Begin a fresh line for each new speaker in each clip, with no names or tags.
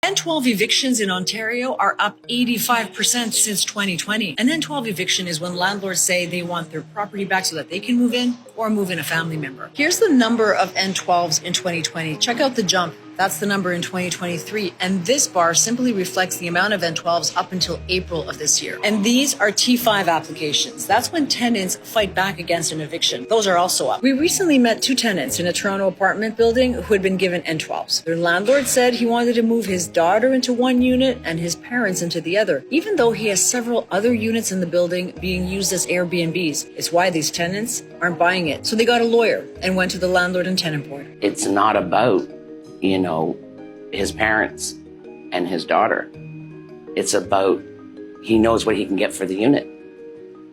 N12 evictions in Ontario are up 85% since 2020. An N12 eviction is when landlords say they want their property back so that they can move in or move in a family member. Here's the number of N12s in 2020. Check out the jump. That's the number in 2023. And this bar simply reflects the amount of N12s up until April of this year. And these are T5 applications. That's when tenants fight back against an eviction. Those are also up. We recently met two tenants in a Toronto apartment building who had been given N12s. Their landlord said he wanted to move his daughter into one unit and his parents into the other, even though he has several other units in the building being used as Airbnbs. It's why these tenants aren't buying it. So they got a lawyer and went to the landlord and tenant board.
It's not about his parents and his daughter. It's about he knows what he can get for the unit.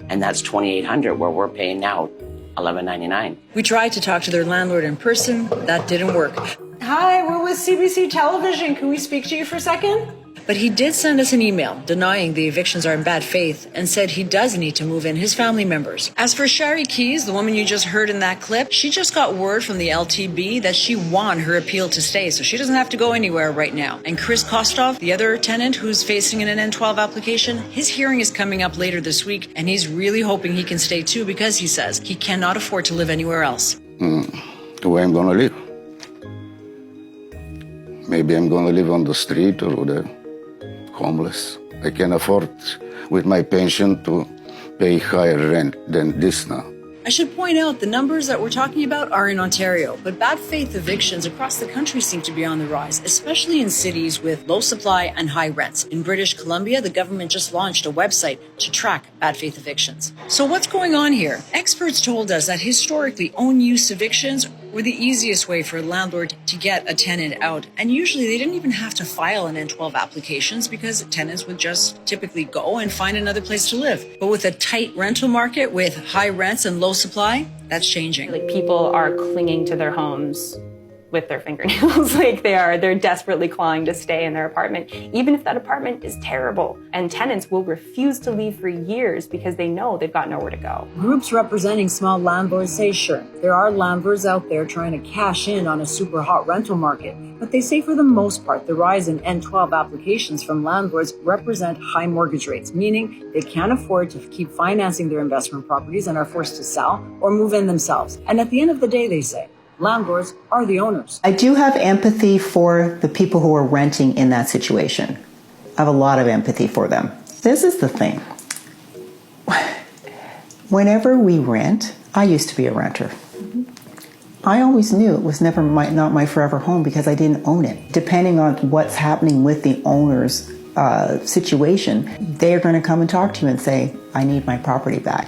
And that's $2,800 where we're paying now $1,199.
We tried to talk to their landlord in person. That didn't work.
Hi, we're with CBC Television. Can we speak to you for a second?
But he did send us an email denying the evictions are in bad faith and said he does need to move in his family members. As for Shari Keys, the woman you just heard in that clip, she just got word from the LTB that she won her appeal to stay, so she doesn't have to go anywhere right now. And Chris Kostov, the other tenant who's facing an N12 application, his hearing is coming up later this week, and he's really hoping he can stay too because he says he cannot afford to live anywhere else.
Where I'm gonna live? Maybe I'm gonna live on the street or the homeless. I can afford with my pension to pay higher rent than this now.
I should point out the numbers that we're talking about are in Ontario, but bad faith evictions across the country seem to be on the rise, especially in cities with low supply and high rents. In British Columbia, the government just launched a website to track bad faith evictions. So what's going on here? Experts told us that historically own use evictions were the easiest way for a landlord to get a tenant out. And usually they didn't even have to file an N12 applications because tenants would just typically go and find another place to live. But with a tight rental market with high rents and low supply, that's changing.
Like, people are clinging to their homes with their fingernails. They're desperately clawing to stay in their apartment, even if that apartment is terrible. And tenants will refuse to leave for years because they know they've got nowhere to go.
Groups representing small landlords say sure, there are landlords out there trying to cash in on a super hot rental market. But they say for the most part, the rise in N12 applications from landlords represent high mortgage rates, meaning they can't afford to keep financing their investment properties and are forced to sell or move in themselves. And at the end of the day, they say, landlords are the owners.
I do have empathy for the people who are renting in that situation. I have a lot of empathy for them. This is the thing. Whenever we rent, I used to be a renter. I always knew it was never not my forever home because I didn't own it. Depending on what's happening with the owner's situation, they're going to come and talk to you and say, I need my property back.